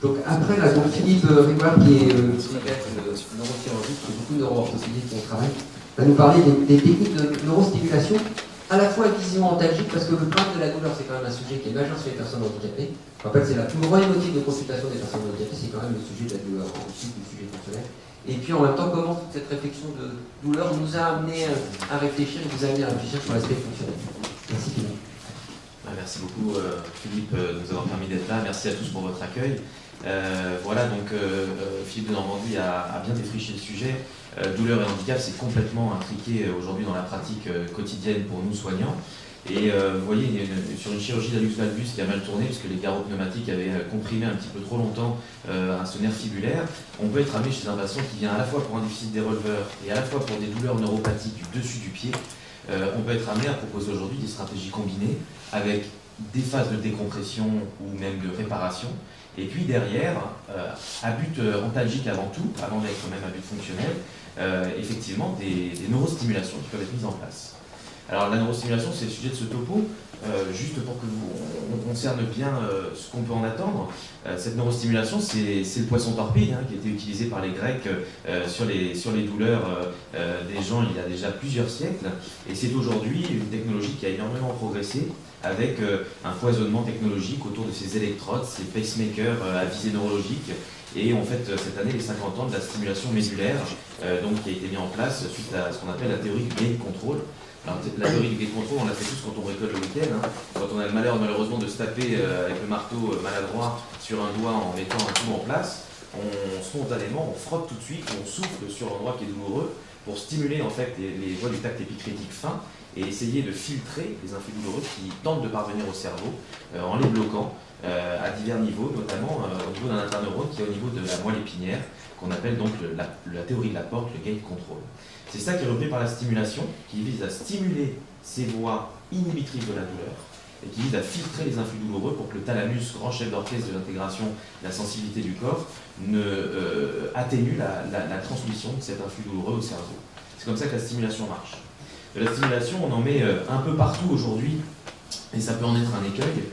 Donc après, là, donc Philippe Rigoire, qui est psychiatre neurochirurgie, qui fait beaucoup de neuroorthopédie qui travaille, va nous parler des techniques de neurostimulation, à la fois visio-antalgique, parce que le plan de la douleur, c'est quand même un sujet qui est majeur sur les personnes handicapées. Je rappelle, c'est la plus grande motif de consultation des personnes handicapées, c'est quand même le sujet de la douleur, ensuite du sujet fonctionnel. Et puis en même temps, comment toute cette réflexion de douleur nous a amené à réfléchir, vous a amené à réfléchir sur l'aspect fonctionnel. Merci Philippe. Merci beaucoup Philippe de nous avoir permis d'être là. Merci à tous pour votre accueil. Voilà, donc Philippe de Normandie a bien défriché le sujet. Douleur et handicap, c'est complètement intriqué aujourd'hui dans la pratique quotidienne pour nous soignants. Et vous voyez, sur une chirurgie d'allus valgus qui a mal tourné, puisque les garrots pneumatiques avaient comprimé un petit peu trop longtemps ce nerf fibulaire, on peut être amené chez un patient qui vient à la fois pour un déficit des releveurs et à la fois pour des douleurs neuropathiques du dessus du pied. On peut être amené à proposer aujourd'hui des stratégies combinées avec des phases de décompression ou même de réparation. Et puis derrière, à but antalgique avant tout, avant d'être même à but fonctionnel, effectivement des neurostimulations qui peuvent être mises en place. Alors la neurostimulation, c'est le sujet de ce topo, juste pour que on cerne bien ce qu'on peut en attendre. Cette neurostimulation, c'est le poisson torpille qui a été utilisé par les Grecs sur les douleurs des gens il y a déjà plusieurs siècles. Et c'est aujourd'hui une technologie qui a énormément progressé avec un foisonnement technologique autour de ces électrodes, ces pacemakers à visée neurologique. Et on fête cette année les 50 ans de la stimulation médulaire, donc qui a été mis en place suite à ce qu'on appelle la théorie du gate control. Alors, la théorie du gate control, on l'a fait tous quand on bricole le week-end. Quand on a le malheur malheureusement de se taper avec le marteau maladroit sur un doigt en mettant un coup en place, spontanément on frotte tout de suite, on souffle sur l'endroit qui est douloureux pour stimuler en fait les voies du tact épicritique fin et essayer de filtrer les influx douloureux qui tentent de parvenir au cerveau en les bloquant à divers niveaux, notamment au niveau d'un interneurone qui est au niveau de la moelle épinière, qu'on appelle donc la théorie de la porte, le gate control. C'est ça qui est repris par la stimulation, qui vise à stimuler ces voies inhibitrices de la douleur et qui vise à filtrer les influx douloureux pour que le thalamus, grand chef d'orchestre de l'intégration de la sensibilité du corps, atténue la transmission de cet influx douloureux au cerveau. C'est comme ça que la stimulation marche. De la stimulation, on en met un peu partout aujourd'hui, et ça peut en être un écueil.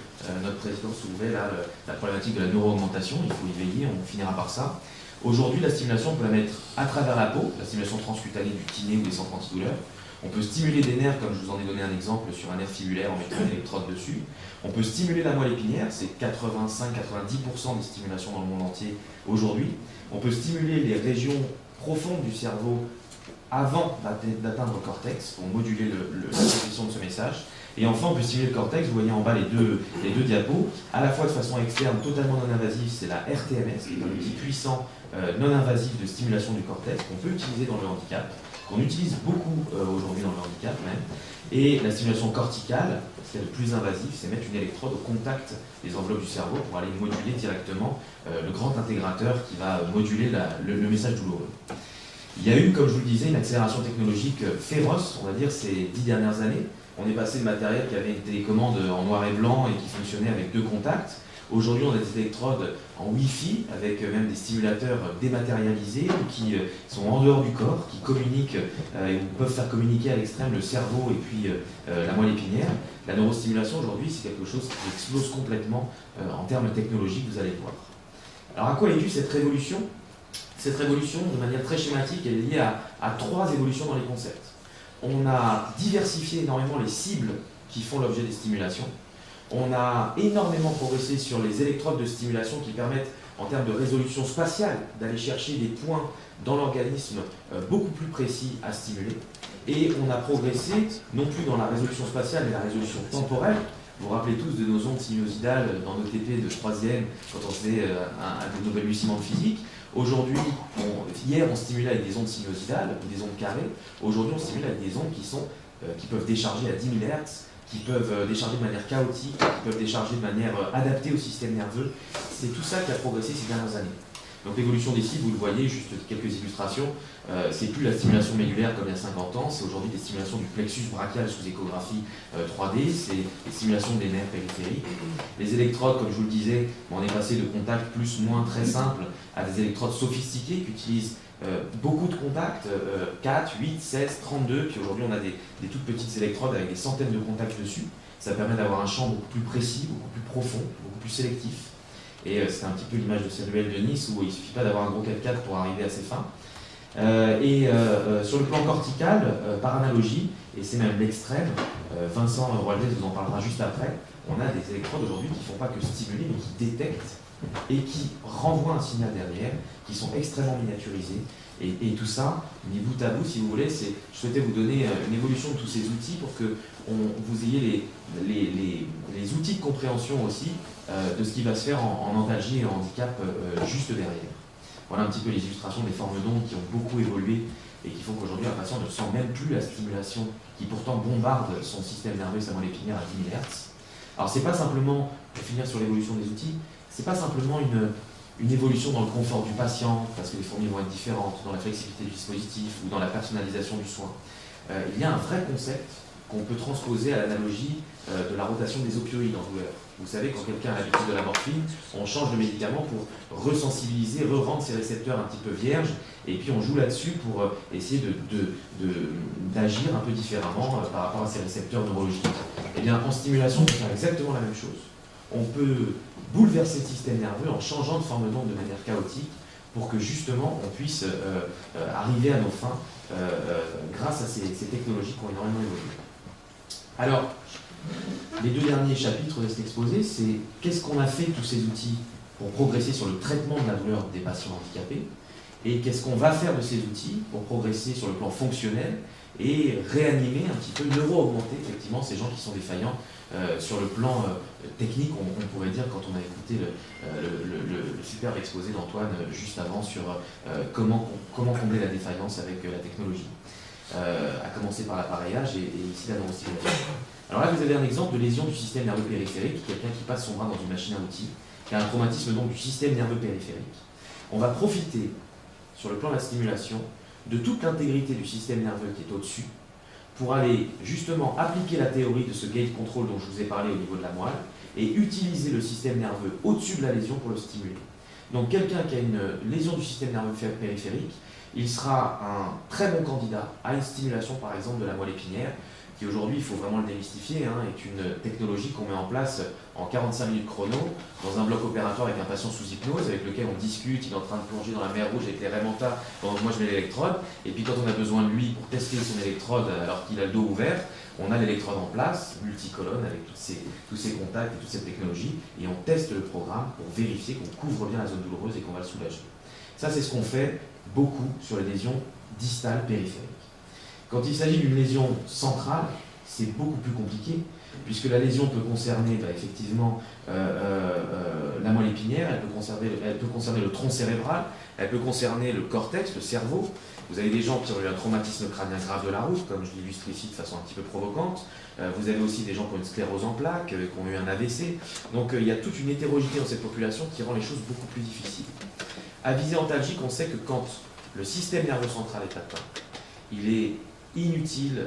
Notre président soulevait là la problématique de la neuro-augmentation, il faut y veiller, on finira par ça. Aujourd'hui, la stimulation, on peut la mettre à travers la peau, la stimulation transcutanée du kiné ou des centres antidouleurs. On peut stimuler des nerfs, comme je vous en ai donné un exemple sur un nerf fibulaire en mettant une électrode dessus. On peut stimuler la moelle épinière, c'est 85-90% des stimulations dans le monde entier aujourd'hui. On peut stimuler les régions profondes du cerveau avant d'atteindre le cortex pour moduler la transmission de ce message. Et enfin, on peut stimuler le cortex, vous voyez en bas les deux diapos, à la fois de façon externe, totalement non-invasive, c'est la RTMS, qui est un outil puissant non-invasif de stimulation du cortex qu'on peut utiliser dans le handicap, qu'on utilise beaucoup aujourd'hui dans le handicap même. Et la stimulation corticale, ce qui est le plus invasif, c'est mettre une électrode au contact des enveloppes du cerveau pour aller moduler directement le grand intégrateur qui va moduler le message douloureux. Il y a eu, comme je vous le disais, une accélération technologique féroce, on va dire, ces 10 dernières années. On est passé de matériel qui avait une télécommande en noir et blanc et qui fonctionnait avec 2 contacts. Aujourd'hui, on a des électrodes en Wi-Fi, avec même des stimulateurs dématérialisés qui sont en dehors du corps, qui communiquent et peuvent faire communiquer à l'extrême le cerveau et puis la moelle épinière. La neurostimulation, aujourd'hui, c'est quelque chose qui explose complètement en termes technologiques, vous allez le voir. Alors, à quoi est due cette révolution ? Cette révolution, de manière très schématique, elle est liée à 3 évolutions dans les concepts. On a diversifié énormément les cibles qui font l'objet des stimulations. On a énormément progressé sur les électrodes de stimulation qui permettent, en termes de résolution spatiale, d'aller chercher des points dans l'organisme beaucoup plus précis à stimuler. Et on a progressé, non plus dans la résolution spatiale, mais la résolution temporelle. Vous vous rappelez tous de nos ondes sinusoïdales dans nos TP de 3e, quand on faisait un nouvel balbutiements de physique. Aujourd'hui, hier on stimulait avec des ondes sinusoïdales ou des ondes carrées. Aujourd'hui on stimule avec des ondes qui peuvent décharger à 10 000 Hz, qui peuvent décharger de manière chaotique, qui peuvent décharger de manière adaptée au système nerveux. C'est tout ça qui a progressé ces dernières années. Donc l'évolution des cibles, vous le voyez, juste quelques illustrations, c'est plus la stimulation médulaire comme il y a 50 ans, c'est aujourd'hui des stimulations du plexus brachial sous échographie 3D, c'est des stimulations des nerfs périphériques. Les électrodes, comme je vous le disais, on est passé de contacts plus moins très simples à des électrodes sophistiquées qui utilisent beaucoup de contacts, 4, 8, 16, 32, puis aujourd'hui on a des toutes petites électrodes avec des centaines de contacts dessus. Ça permet d'avoir un champ beaucoup plus précis, beaucoup plus profond, beaucoup plus sélectif. Et c'est un petit peu l'image de ces ruelles de Nice où il ne suffit pas d'avoir un gros 4x4 pour arriver à ses fins. Sur le plan cortical, par analogie, et c'est même l'extrême, Vincent Roaldès vous en parlera juste après, on a des électrodes aujourd'hui qui ne font pas que stimuler, mais qui détectent et qui renvoient un signal derrière, qui sont extrêmement miniaturisés. Et tout ça, mis bout à bout, si vous voulez, je souhaitais vous donner une évolution de tous ces outils pour que vous ayez les outils de compréhension aussi de ce qui va se faire en antalgie et en handicap juste derrière. Voilà un petit peu les illustrations des formes d'ondes qui ont beaucoup évolué et qui font qu'aujourd'hui un patient ne sent même plus la stimulation qui pourtant bombarde son système nerveux et sa moelle épinière à 10 000 Hz. Alors c'est pas simplement, pour finir sur l'évolution des outils, c'est pas simplement une évolution dans le confort du patient, parce que les formules vont être différentes, dans la flexibilité du dispositif ou dans la personnalisation du soin. Il y a un vrai concept qu'on peut transposer à l'analogie de la rotation des opioïdes en douleur. Vous savez, quand quelqu'un a l'habitude de la morphine, on change de médicament pour resensibiliser, re-rendre ses récepteurs un petit peu vierges, et puis on joue là-dessus pour essayer d'agir un peu différemment par rapport à ces récepteurs neurologiques. Eh bien, en stimulation, on peut faire exactement la même chose. On peut bouleverser le système nerveux en changeant de forme d'onde de manière chaotique pour que justement on puisse arriver à nos fins grâce à ces technologies qui ont énormément évolué. Alors, les deux derniers chapitres de cet exposé, c'est qu'est-ce qu'on a fait tous ces outils pour progresser sur le traitement de la douleur des patients handicapés et qu'est-ce qu'on va faire de ces outils pour progresser sur le plan fonctionnel et réanimer un petit peu, neuro-augmenter effectivement ces gens qui sont défaillants sur le plan technique, on pourrait dire, quand on a écouté le superbe exposé d'Antoine juste avant sur comment combler la défaillance avec la technologie, à commencer par l'appareillage et ici la neurostimulation. Alors là, vous avez un exemple de lésion du système nerveux périphérique, quelqu'un qui passe son bras dans une machine à outils, qui a un traumatisme donc du système nerveux périphérique. On va profiter, sur le plan de la stimulation, de toute l'intégrité du système nerveux qui est au-dessus, pour aller justement appliquer la théorie de ce gate control dont je vous ai parlé au niveau de la moelle, et utiliser le système nerveux au-dessus de la lésion pour le stimuler. Donc quelqu'un qui a une lésion du système nerveux périphérique, il sera un très bon candidat à une stimulation par exemple de la moelle épinière, qui aujourd'hui, il faut vraiment le démystifier, est une technologie qu'on met en place en 45 minutes chrono, dans un bloc opératoire avec un patient sous hypnose, avec lequel on discute, il est en train de plonger dans la mer rouge avec les raies mentales, pendant que moi je mets l'électrode, et puis quand on a besoin de lui pour tester son électrode alors qu'il a le dos ouvert, on a l'électrode en place, multicolonne, avec tous ces contacts et toute cette technologie, et on teste le programme pour vérifier qu'on couvre bien la zone douloureuse et qu'on va le soulager. Ça, c'est ce qu'on fait beaucoup sur les lésions distales périphériques. Quand il s'agit d'une lésion centrale, c'est beaucoup plus compliqué, puisque la lésion peut concerner effectivement la moelle épinière, elle peut concerner le tronc cérébral, elle peut concerner le cortex, le cerveau. Vous avez des gens qui ont eu un traumatisme crânien grave de la route, comme je l'illustre ici de façon un petit peu provocante. Vous avez aussi des gens qui ont une sclérose en plaques, qui ont eu un AVC. Donc il y a toute une hétérogénéité dans cette population qui rend les choses beaucoup plus difficiles. À visée antalgique, on sait que quand le système nerveux central est atteint, il est inutile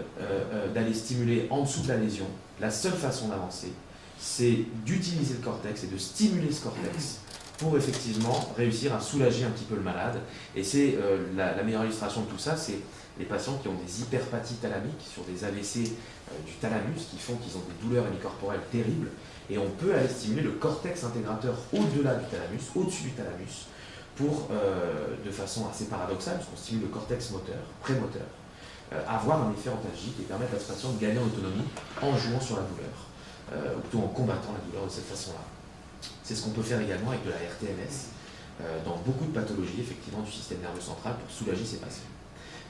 d'aller stimuler en dessous de la lésion. La seule façon d'avancer, c'est d'utiliser le cortex et de stimuler ce cortex pour effectivement réussir à soulager un petit peu le malade. Et c'est la meilleure illustration de tout ça, c'est les patients qui ont des hyperpathies thalamiques sur des AVC du thalamus, qui font qu'ils ont des douleurs hémicorporelles terribles, et on peut aller stimuler le cortex intégrateur au-delà du thalamus, au-dessus du thalamus, pour, de façon assez paradoxale, parce qu'on stimule le cortex moteur, prémoteur, avoir un effet antalgique et permettre à ce patient de gagner en autonomie en jouant sur la douleur, ou plutôt en combattant la douleur de cette façon-là. C'est ce qu'on peut faire également avec de la RTMS, dans beaucoup de pathologies effectivement du système nerveux central pour soulager ces patients.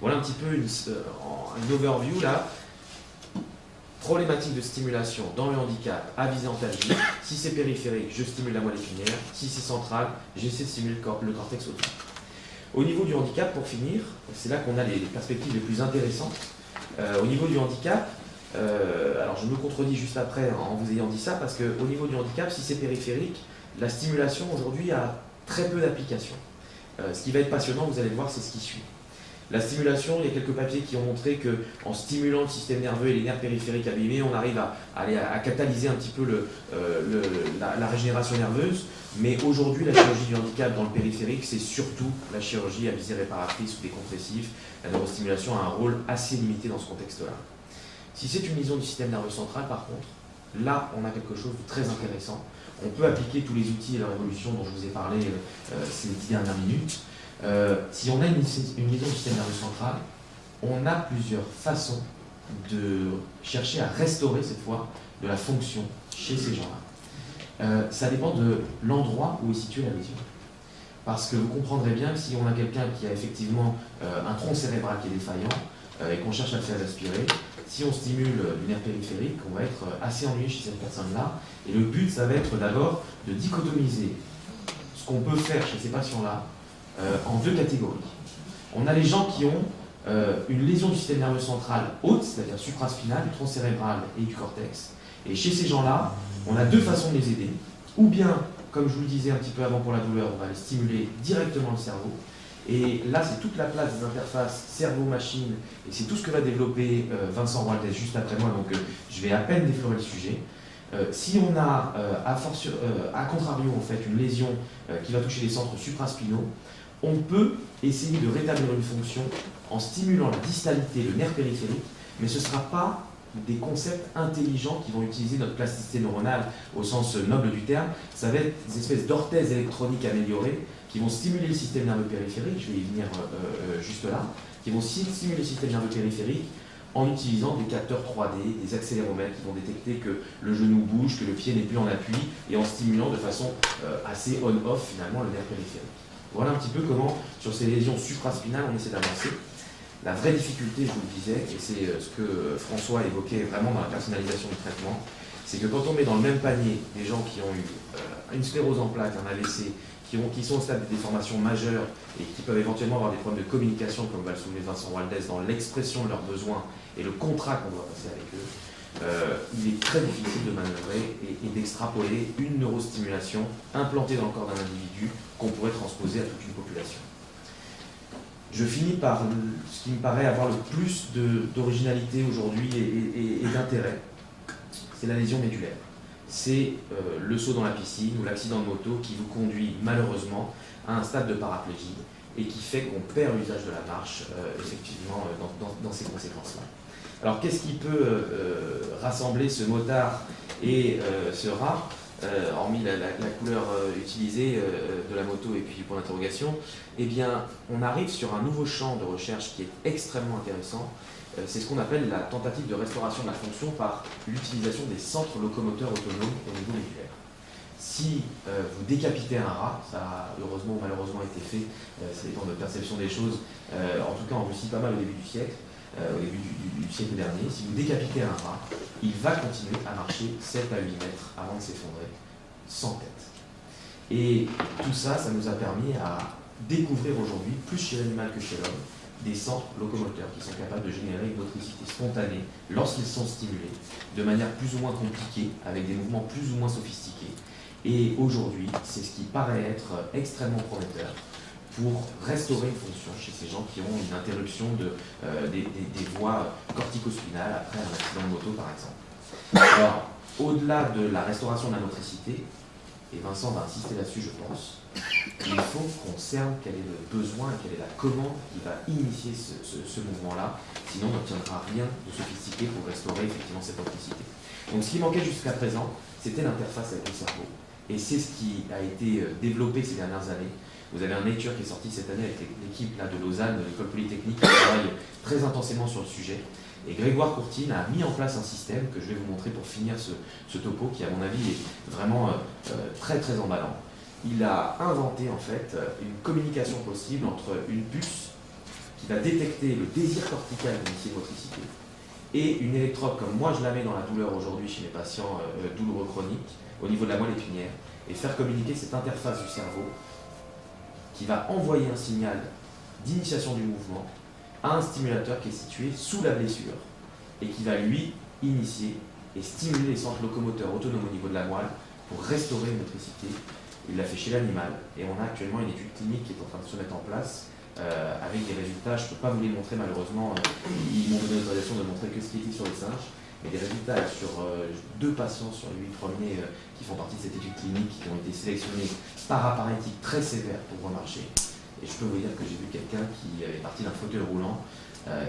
Voilà un petit peu une overview là. Problématique de stimulation dans le handicap à visée antalgique. Si c'est périphérique, je stimule la moelle épinière. Si c'est central, j'essaie de stimuler le cortex au-dessus. Au niveau du handicap, pour finir, c'est là qu'on a les perspectives les plus intéressantes. Au niveau du handicap, alors je me contredis juste après en vous ayant dit ça, parce qu'au niveau du handicap, si c'est périphérique, la stimulation aujourd'hui a très peu d'applications. Ce qui va être passionnant, vous allez le voir, c'est ce qui suit. La stimulation, il y a quelques papiers qui ont montré qu'en stimulant le système nerveux et les nerfs périphériques abîmés, on arrive à catalyser un petit peu la régénération nerveuse. Mais aujourd'hui, la chirurgie du handicap dans le périphérique, c'est surtout la chirurgie à visée réparatrice ou décompressif. La neurostimulation a un rôle assez limité dans ce contexte-là. Si c'est une lésion du système nerveux central, par contre, là, on a quelque chose de très intéressant. On peut appliquer tous les outils et leur évolution dont je vous ai parlé ces 10 dernières minutes. Si on a une liaison du système nerveux central, on a plusieurs façons de chercher à restaurer cette fois de la fonction chez ces gens-là. Ça dépend de l'endroit où est située la lésion. Parce que vous comprendrez bien que si on a quelqu'un qui a effectivement un tronc cérébral qui est défaillant et qu'on cherche à le faire respirer, si on stimule du nerf périphérique, on va être assez ennuyé chez cette personne-là. Et le but, ça va être d'abord de dichotomiser ce qu'on peut faire chez ces patients-là en deux catégories. On a les gens qui ont une lésion du système nerveux central haute, c'est-à-dire supraspinale, du tronc cérébral et du cortex. Et chez ces gens-là, on a deux façons de les aider. Ou bien, comme je vous le disais un petit peu avant pour la douleur, on va les stimuler directement le cerveau. Et là, c'est toute la place des interfaces cerveau-machine, et c'est tout ce que va développer Vincent Roaldès juste après moi, donc je vais à peine déflorer le sujet. Si on a, à contrario, en fait, une lésion qui va toucher les centres supraspinaux, on peut essayer de rétablir une fonction en stimulant la distalité, le nerf périphérique, mais ce ne sera pas des concepts intelligents qui vont utiliser notre plasticité neuronale au sens noble du terme. Ça va être des espèces d'orthèses électroniques améliorées qui vont stimuler le système nerveux périphérique, je vais y venir juste là, qui vont stimuler le système nerveux périphérique en utilisant des capteurs 3D, des accéléromètres qui vont détecter que le genou bouge, que le pied n'est plus en appui, et en stimulant de façon assez on-off finalement le nerf périphérique. Voilà un petit peu comment, sur ces lésions supraspinales, on essaie d'avancer. La vraie difficulté, je vous le disais, et c'est ce que François évoquait vraiment dans la personnalisation du traitement, c'est que quand on met dans le même panier des gens qui ont eu une sclérose en plaques, un AVC, qui sont au stade de déformation majeure et qui peuvent éventuellement avoir des problèmes de communication, comme va le soulever Vincent Roaldès, dans l'expression de leurs besoins et le contrat qu'on doit passer avec eux, il est très difficile de manœuvrer et d'extrapoler une neurostimulation implantée dans le corps d'un individu qu'on pourrait transposer à toute une population. Je finis par ce qui me paraît avoir le plus d'originalité aujourd'hui et d'intérêt, c'est la lésion médulaire. C'est le saut dans la piscine ou l'accident de moto qui vous conduit malheureusement à un stade de paraplégie et qui fait qu'on perd l'usage de la marche effectivement dans ces conséquences-là. Alors qu'est-ce qui peut rassembler ce motard et ce rat, hormis la couleur utilisée de la moto et puis pour l'interrogation? Eh bien, on arrive sur un nouveau champ de recherche qui est extrêmement intéressant. C'est ce qu'on appelle la tentative de restauration de la fonction par l'utilisation des centres locomoteurs autonomes au niveau médulaire. Si vous décapitez un rat, ça a heureusement ou malheureusement été fait, ça dépend de votre perception des choses, en tout cas en Russie pas mal au début du siècle, au début du siècle dernier, si vous décapitez un rat, il va continuer à marcher 7 à 8 mètres avant de s'effondrer, sans tête. Et tout ça, ça nous a permis à découvrir aujourd'hui, plus chez l'animal que chez l'homme, des centres locomoteurs qui sont capables de générer une motricité spontanée lorsqu'ils sont stimulés, de manière plus ou moins compliquée, avec des mouvements plus ou moins sophistiqués. Et aujourd'hui, c'est ce qui paraît être extrêmement prometteur pour restaurer une fonction chez ces gens qui ont une interruption des voies corticospinales après un accident de moto, par exemple. Alors, au-delà de la restauration de la motricité, et Vincent va insister là-dessus, je pense, il faut qu'on cerne quel est le besoin et quelle est la commande qui va initier ce mouvement-là, sinon on n'obtiendra rien de sophistiqué pour restaurer effectivement cette motricité. Donc ce qui manquait jusqu'à présent, c'était l'interface avec le cerveau. Et c'est ce qui a été développé ces dernières années. Vous avez un Nature qui est sorti cette année avec l'équipe de Lausanne, de l'école polytechnique, qui travaille très intensément sur le sujet. Et Grégoire Courtine a mis en place un système que je vais vous montrer pour finir ce topo, qui à mon avis est vraiment très très emballant. Il a inventé en fait une communication possible entre une puce qui va détecter le désir cortical d'initier une motricité et une électrode comme moi je la mets dans la douleur aujourd'hui chez mes patients douloureux chroniques au niveau de la moelle épinière et faire communiquer cette interface du cerveau qui va envoyer un signal d'initiation du mouvement à un stimulateur qui est situé sous la blessure et qui va lui initier et stimuler les centres locomoteurs autonomes au niveau de la moelle pour restaurer une motricité. Il l'a fait chez l'animal et on a actuellement une étude clinique qui est en train de se mettre en place avec des résultats, je ne peux pas vous les montrer malheureusement, ils m'ont donné l'autorisation de montrer que ce qui était sur les singes, mais des résultats sur 2 patients sur les 8 premiers qui font partie de cette étude clinique qui ont été sélectionnés par appareitique très sévère pour pouvoir marcher. Et je peux vous dire que j'ai vu quelqu'un qui est parti d'un fauteuil roulant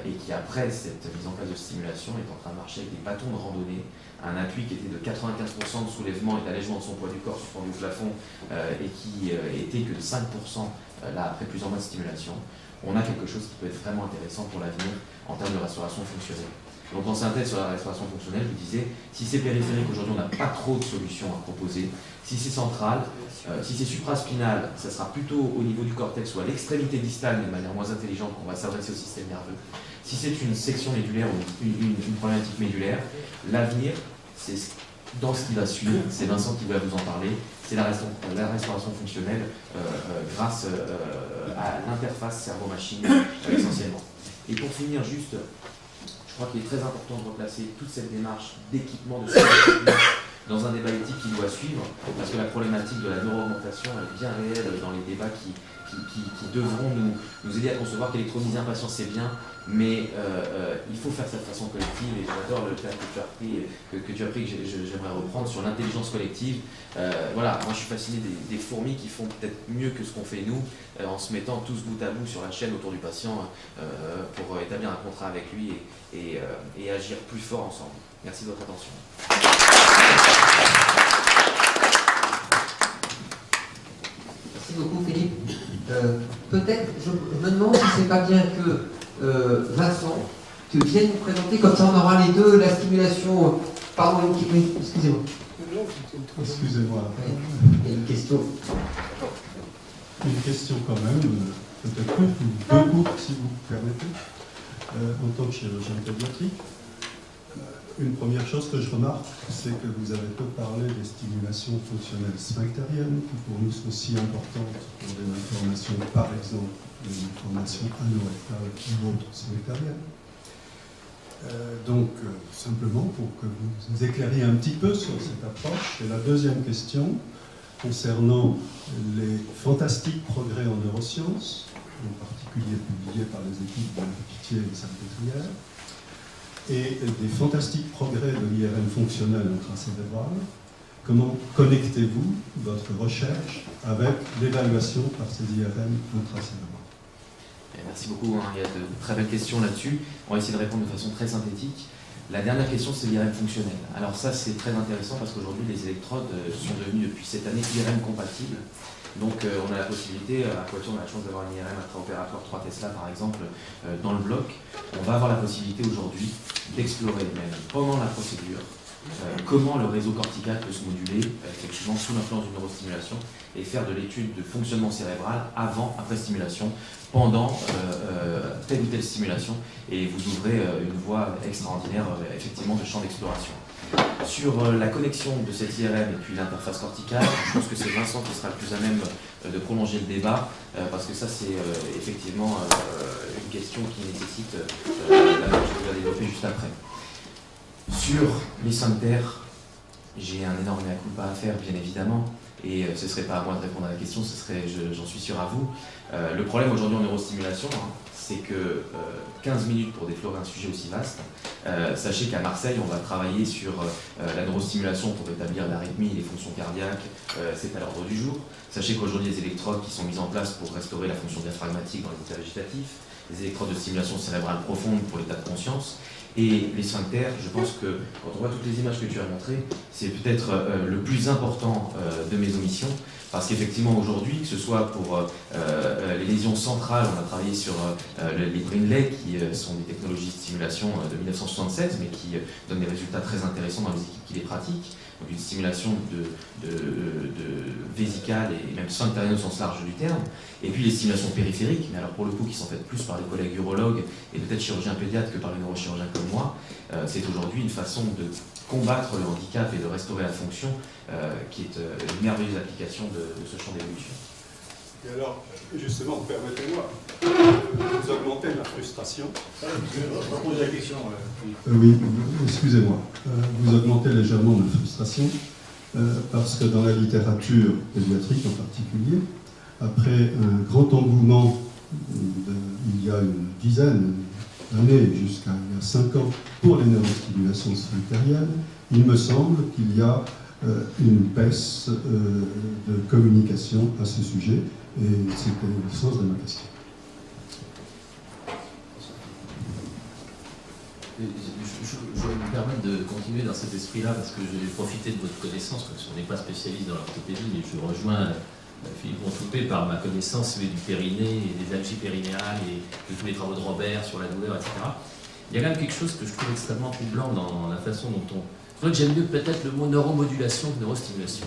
et qui, après cette mise en place de stimulation, est en train de marcher avec des bâtons de randonnée, un appui qui était de 95% de soulèvement et d'allègement de son poids du corps suspendu au plafond, et qui était que de 5% là, après plusieurs mois de stimulation. On a quelque chose qui peut être vraiment intéressant pour l'avenir en termes de restauration fonctionnelle. Donc en synthèse sur la restauration fonctionnelle, je vous disais, si c'est périphérique, aujourd'hui on n'a pas trop de solutions à proposer. Si c'est central, si c'est supraspinal, ça sera plutôt au niveau du cortex ou à l'extrémité distale, mais de manière moins intelligente, qu'on va s'adresser au système nerveux. Si c'est une section médulaire ou une problématique médulaire, l'avenir, c'est dans ce qui va suivre, c'est Vincent qui va vous en parler, c'est la restauration fonctionnelle grâce à l'interface cerveau-machine essentiellement. Et pour finir, juste, je crois qu'il est très important de replacer toute cette démarche d'équipement de sécurité dans un débat éthique qui doit suivre, parce que la problématique de la neuroaugmentation est bien réelle dans les débats qui devront nous aider à concevoir qu'électroniser un patient c'est bien, mais il faut faire ça de façon collective, et j'adore le terme que tu as pris, que j'aimerais reprendre sur l'intelligence collective. Voilà, moi je suis fasciné des fourmis qui font peut-être mieux que ce qu'on fait nous, en se mettant tous bout à bout sur la chaîne autour du patient pour établir un contrat avec lui et agir plus fort ensemble. Merci de votre attention. Merci beaucoup Philippe. Peut-être, je me demande si c'est pas bien que Vincent, tu viennes nous présenter, comme ça on aura les deux, la stimulation. Pardon, oui, excusez-moi. Excusez-moi. Il y a une question. Une question quand même, peut-être deux courtes si vous permettez, en tant que chirurgien pédiatrique. Une première chose que je remarque, c'est que vous avez peu parlé des stimulations fonctionnelles sphinctériennes, qui pour nous sont si importantes pour des malformations, par exemple, des malformations anorectales ou autres sphinctériennes. Donc, simplement pour que vous nous éclairiez un petit peu sur cette approche. Et la deuxième question, concernant les fantastiques progrès en neurosciences, en particulier publiés par les équipes de Pitié et Salpêtrière, et des fantastiques progrès de l'IRM fonctionnel intracérébral. Comment connectez-vous votre recherche avec l'évaluation par ces IRM intracérébrales? Merci beaucoup, il y a de très belles questions là-dessus. On va essayer de répondre de façon très synthétique. La dernière question, c'est l'IRM fonctionnel. Alors ça, c'est très intéressant parce qu'aujourd'hui, les électrodes sont devenues depuis cette année IRM compatibles. Donc on a la possibilité, à Quatuor on a la chance d'avoir un IRM intraopératoire 3 Tesla par exemple dans le bloc. On va avoir la possibilité aujourd'hui d'explorer même pendant la procédure comment le réseau cortical peut se moduler effectivement sous l'influence d'une neurostimulation et faire de l'étude de fonctionnement cérébral avant, après stimulation, pendant telle ou telle stimulation, et vous ouvrez une voie extraordinaire effectivement de champ d'exploration. Sur la connexion de cette IRM et puis l'interface corticale, je pense que c'est Vincent qui sera le plus à même de prolonger le débat, parce que ça c'est effectivement une question qui nécessite la que je vais développer juste après. Sur les sphincters, j'ai un énorme mea culpa à faire, bien évidemment, et ce ne serait pas à moi de répondre à la question, ce serait, j'en suis sûr, à vous. Le problème aujourd'hui en neurostimulation, c'est que 15 minutes pour déflorer un sujet aussi vaste. Sachez qu'à Marseille, on va travailler sur la neurostimulation pour établir l'arythmie et les fonctions cardiaques, c'est à l'ordre du jour. Sachez qu'aujourd'hui, les électrodes qui sont mises en place pour restaurer la fonction diaphragmatique dans l'état végétatif, les électrodes de stimulation cérébrale profonde pour l'état de conscience, et les sphincters, je pense que quand on voit toutes les images que tu as montrées, c'est peut-être le plus important de mes omissions, parce qu'effectivement aujourd'hui, que ce soit pour les lésions centrales, on a travaillé sur les Brinley, qui sont des technologies de stimulation de 1976, mais qui donnent des résultats très intéressants dans les équipes qui les pratiquent. Donc une stimulation de vésicale et même sphinctérienne au sens large du terme. Et puis les stimulations périphériques, mais alors pour le coup qui sont faites plus par les collègues urologues et peut-être chirurgiens pédiatres que par les neurochirurgiens comme moi, c'est aujourd'hui une façon de combattre le handicap et de restaurer la fonction qui est une merveilleuse application de ce champ d'évolution. Et alors, justement, permettez-moi, vous augmentez ma frustration. Je repose la question. Oui, excusez-moi. Vous augmentez légèrement ma frustration parce que dans la littérature pédiatrique en particulier, après un grand engouement il y a une dizaine d'années, jusqu'à il y a 5 ans, pour les neurostimulations sphinctériennes, il me semble qu'il y a une baisse de communication à ce sujet, et c'était le sens de ma question. Je vais me permettre de continuer dans cet esprit-là parce que j'ai profité de votre connaissance, parce qu'on n'est pas spécialiste dans l'orthopédie, mais je rejoins Philippe Montoupé par ma connaissance du périnée et des algies périnéales et de tous les travaux de Robert sur la douleur, etc. Il y a quand même quelque chose que je trouve extrêmement troublant dans la façon dont on... Je crois que j'aime mieux peut-être le mot neuromodulation que neurostimulation.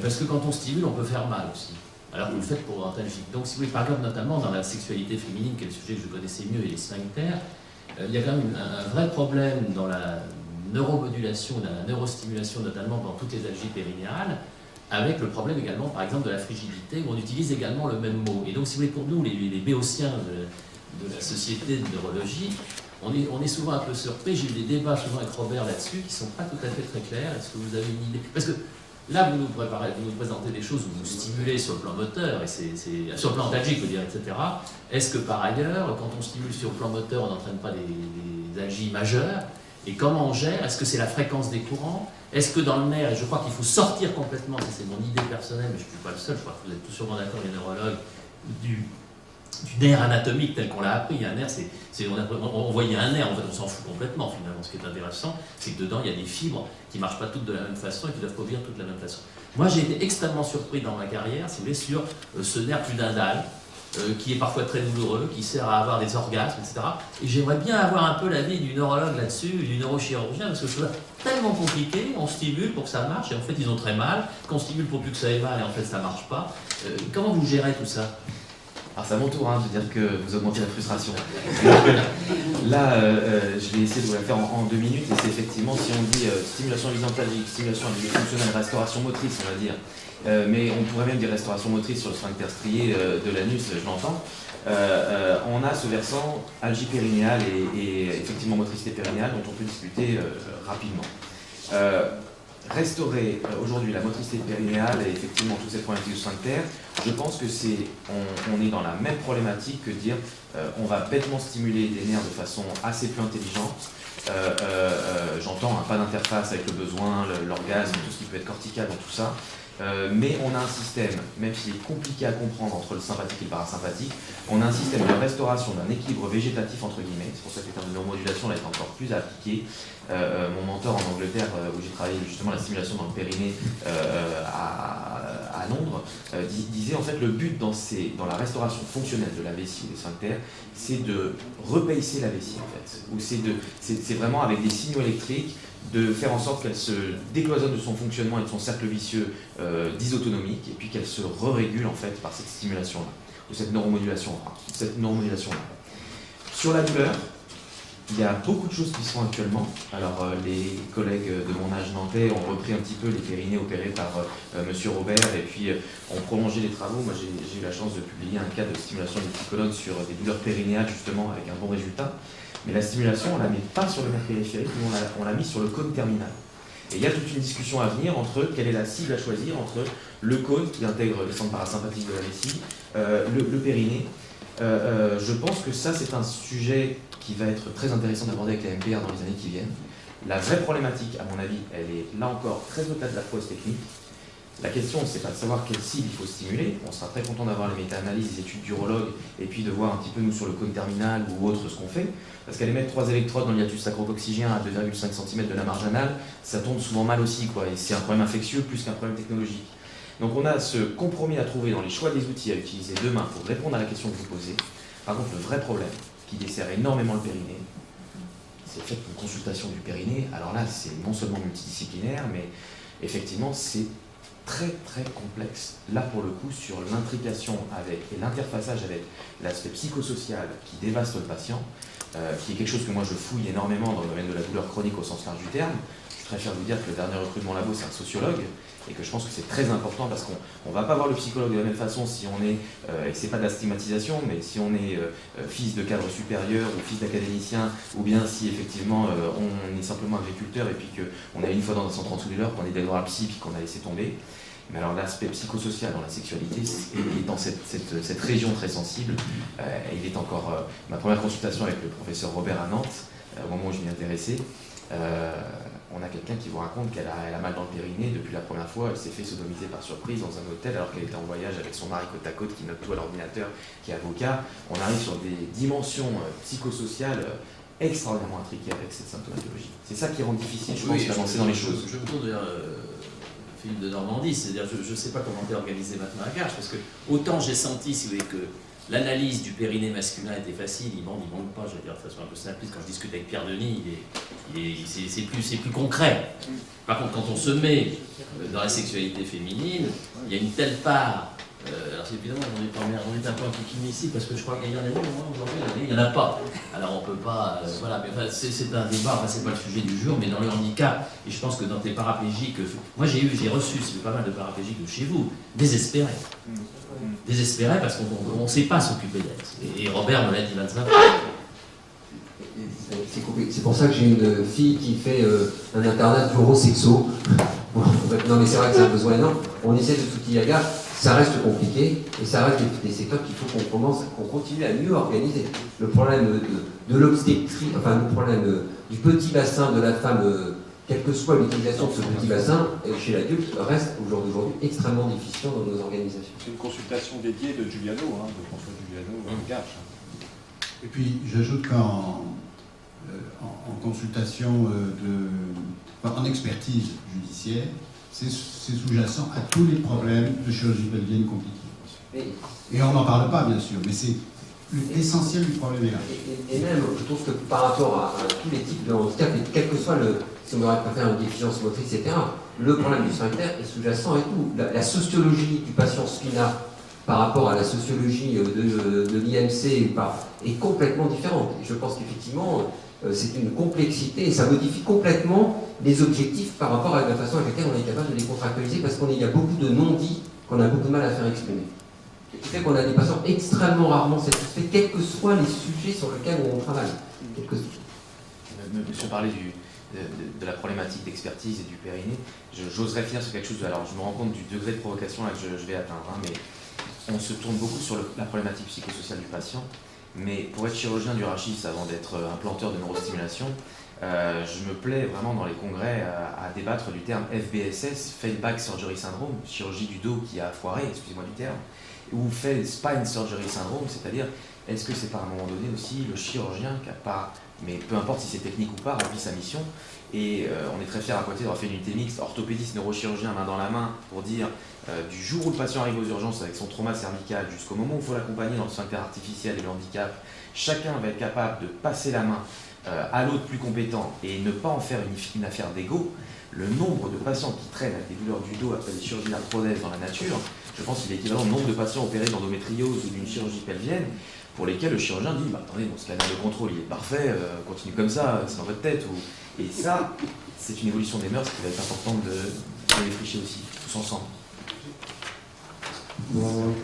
Parce que quand on stimule, on peut faire mal aussi. Alors que vous le faites pour antalgique. Donc si vous voulez, par exemple, notamment dans la sexualité féminine, qui est le sujet que je connaissais mieux, et les sphincters, il y a quand même un vrai problème dans la neuromodulation, dans la neurostimulation, notamment dans toutes les algies périnéales, avec le problème également, par exemple, de la frigidité, où on utilise également le même mot. Et donc, si vous voulez, pour nous, les béotiens de la société de neurologie, on est souvent un peu surpris. J'ai eu des débats souvent avec Robert là-dessus, qui ne sont pas tout à fait très clairs. Est-ce que vous avez une idée? Parce que là, vous nous présentez des choses où vous stimulez sur le plan moteur, et sur le plan antalgique, je veux dire, etc. Est-ce que par ailleurs, quand on stimule sur le plan moteur, on n'entraîne pas des algies majeures? Et comment on gère? Est-ce que c'est la fréquence des courants? Est-ce que dans le nerf, et je crois qu'il faut sortir complètement, ça c'est mon idée personnelle, mais je ne suis pas le seul, je crois que vous êtes tous sûrement d'accord, les neurologues, du nerf anatomique tel qu'on l'a appris. Un nerf, on voyait un nerf, en fait on s'en fout complètement finalement. Ce qui est intéressant, c'est que dedans il y a des fibres qui ne marchent pas toutes de la même façon et qui doivent produire toutes de la même façon. Moi j'ai été extrêmement surpris dans ma carrière, si vous voulez, sur ce nerf pudendal, qui est parfois très douloureux, qui sert à avoir des orgasmes, etc. Et j'aimerais bien avoir un peu l'avis du neurologue là-dessus, du neurochirurgien, parce que je trouve ça tellement compliqué, on stimule pour que ça marche, et en fait ils ont très mal, qu'on stimule pour plus que ça ait mal, et en fait ça ne marche pas. Comment vous gérez tout ça? Alors c'est à mon tour de dire que vous augmentez la frustration. Là, je vais essayer de vous la faire en 2 minutes, et c'est effectivement, si on dit stimulation horizontalique, stimulation fonctionnelle, restauration motrice, on va dire, mais on pourrait même dire restauration motrice sur le sphincter strié de l'anus, je l'entends. On a ce versant algie périnéale et effectivement motricité périnéale dont on peut discuter rapidement. Restaurer aujourd'hui la motricité périnéale et effectivement toute cette problématique du sphincter, je pense que on est dans la même problématique que dire on va bêtement stimuler des nerfs de façon assez peu intelligente. J'entends pas d'interface avec le besoin, l'orgasme, tout ce qui peut être cortical dans tout ça. Mais on a un système, même s'il est compliqué à comprendre entre le sympathique et le parasympathique, on a un système de restauration d'un équilibre végétatif entre guillemets. C'est pour ça que le terme de neuromodulation là est encore plus appliqué. Mon mentor en Angleterre, où j'ai travaillé justement la stimulation dans le périnée à Londres, disait en fait le but dans la restauration fonctionnelle de la vessie ou des sphincters, c'est de repaisser la vessie en fait. Ou c'est vraiment avec des signaux électriques de faire en sorte qu'elle se décloisonne de son fonctionnement et de son cercle vicieux dysautonomique, et puis qu'elle se régule en fait par cette stimulation-là, ou cette neuromodulation-là. Sur la douleur, il y a beaucoup de choses qui se font actuellement. Alors les collègues de mon âge nantais ont repris un petit peu les périnées opérés par Monsieur Robert, et puis ont prolongé les travaux. Moi j'ai eu la chance de publier un cas de stimulation du psychologue sur des douleurs périnéales justement avec un bon résultat. Mais la stimulation, on ne la met pas sur le nerf périphérique, mais on l'a mis sur le cône terminal. Et il y a toute une discussion à venir entre quelle est la cible à choisir entre le cône, qui intègre les centres parasympathiques de la vessie, le périnée. Je pense que ça, c'est un sujet qui va être très intéressant d'aborder avec la MPR dans les années qui viennent. La vraie problématique, à mon avis, elle est là encore très au-delà de la prouesse technique. La question, c'est pas de savoir quelle cible il faut stimuler. On sera très content d'avoir les méta-analyses, les études d'urologues, et puis de voir un petit peu, nous, sur le cône terminal ou autre, ce qu'on fait. Parce qu'aller mettre 3 électrodes dans le hiatus sacro-coccygien à 2,5 cm de la marge anale, ça tourne souvent mal aussi, quoi. Et c'est un problème infectieux plus qu'un problème technologique. Donc on a ce compromis à trouver dans les choix des outils à utiliser demain pour répondre à la question que vous posez. Par contre, le vrai problème qui dessert énormément le périnée, c'est le fait qu'une consultation du périnée, alors là, c'est non seulement multidisciplinaire, mais effectivement, c'est très très complexe, là pour le coup, sur l'intrication avec et l'interfaçage avec l'aspect psychosocial qui dévaste le patient, qui est quelque chose que moi je fouille énormément dans le domaine de la douleur chronique au sens large du terme. Je suis très fier de vous dire que le dernier recrue de mon labo, c'est un sociologue, et que je pense que c'est très important parce qu'on ne va pas voir le psychologue de la même façon si on est, et c'est pas de la stigmatisation, mais si on est fils de cadre supérieur ou fils d'académicien, ou bien si effectivement on est simplement agriculteur et puis qu'on est une fois dans un centre en dessous de l'heure, qu'on est d'aller voir un psy puis qu'on a laissé tomber. Mais alors l'aspect psychosocial dans la sexualité est dans cette région très sensible. Il est encore ma première consultation avec le professeur Robert à Nantes, au moment où je m'y intéressais. On a quelqu'un qui vous raconte qu'elle a mal dans le périnée depuis la première fois, elle s'est fait sodomiser par surprise dans un hôtel alors qu'elle était en voyage avec son mari côte à côte qui note tout à l'ordinateur, qui est avocat. On arrive sur des dimensions psychosociales extraordinairement intriqué avec cette symptomatologie. C'est ça qui rend difficile, je pense, Oui, d'avancer dans les choses. Je me tourne vers Philippe de Normandie, c'est-à-dire je ne sais pas comment t'es organisé maintenant à Garches, parce que autant j'ai senti, si vous voulez, que l'analyse du périnée masculin était facile, il manque pas, je vais dire de façon un peu simpliste, quand je discute avec Pierre Denis, c'est plus concret. Par contre, quand on se met dans la sexualité féminine, il y a une telle part. Alors c'est évidemment, on est un peu un kikimi ici, parce que je crois qu'il y en a eu, aujourd'hui, il n'y en a pas. Alors on peut pas, voilà, mais enfin, c'est un débat, enfin, c'est pas le sujet du jour, mais dans le handicap, et je pense que dans tes paraplégiques, moi j'ai reçu, c'est pas mal de paraplégiques de chez vous, désespérés. Désespérés parce qu'on ne sait pas s'occuper d'elle. Et Robert me l'a dit 25 fois. C'est pour ça que j'ai une fille qui fait un internat d'urosexo. Non mais c'est vrai que c'est un besoin énorme. On essaie de s'outiller à gare. Ça reste compliqué et ça reste des secteurs qu'il faut qu'on continue à mieux organiser. Le problème de l'obstétrique, enfin le problème du petit bassin de la femme, quelle que soit l'utilisation de ce petit bassin, chez l'adulte, reste au jour d'aujourd'hui extrêmement difficile dans nos organisations. C'est une consultation dédiée de Giuliano, de François Giuliano, Garches. Et puis j'ajoute qu'en consultation, en expertise judiciaire, c'est sous-jacent à tous les problèmes de chirurgie pelvienne compliquée. Et on n'en parle pas, bien sûr, mais c'est l'essentiel du problème est là. Et même, je trouve que par rapport à tous les types de handicap, et quel que soit si on aurait pas faire une déficience motrice, etc., le problème du sphincter est sous-jacent et tout. La sociologie du patient spina par rapport à la sociologie de l'IMC est complètement différente. Et je pense qu'effectivement, c'est une complexité et ça modifie complètement les objectifs par rapport à la façon avec laquelle on est capable de les contractualiser parce qu'il y a beaucoup de non-dits qu'on a beaucoup de mal à faire exprimer. Ce qui fait qu'on a des patients extrêmement rarement satisfaits, quels que soient les sujets sur lesquels on travaille. Monsieur parlait de la problématique d'expertise et du périnée. J'oserais finir sur quelque chose. Alors, je me rends compte du degré de provocation là, que je vais atteindre, mais on se tourne beaucoup sur la problématique psychosociale du patient. Mais pour être chirurgien du rachis, avant d'être implanteur de neurostimulation, je me plais vraiment dans les congrès à débattre du terme FBSS, Failed Back Surgery Syndrome, chirurgie du dos qui a foiré, excusez-moi du terme, ou Failed Spine Surgery Syndrome, c'est-à-dire est-ce que c'est pas à un moment donné aussi le chirurgien qui n'a pas, mais peu importe si c'est technique ou pas, rempli sa mission. Et on est très fiers à côté d'avoir fait une unité mixte, orthopédiste, neurochirurgien, main dans la main, pour dire du jour où le patient arrive aux urgences avec son trauma cervical jusqu'au moment où il faut l'accompagner dans le sphincter artificiel et le handicap, chacun va être capable de passer la main à l'autre plus compétent et ne pas en faire une affaire d'ego. Le nombre de patients qui traînent avec des douleurs du dos après des chirurgies d'arthrodèse dans la nature, je pense qu'il est équivalent au nombre de patients opérés d'endométriose ou d'une chirurgie pelvienne pour lesquels le chirurgien dit attendez, mon scanner de contrôle il est parfait, continue comme ça, c'est dans votre tête. Et ça, c'est une évolution des mœurs qui va être importante de défricher aussi, tous ensemble. Bon.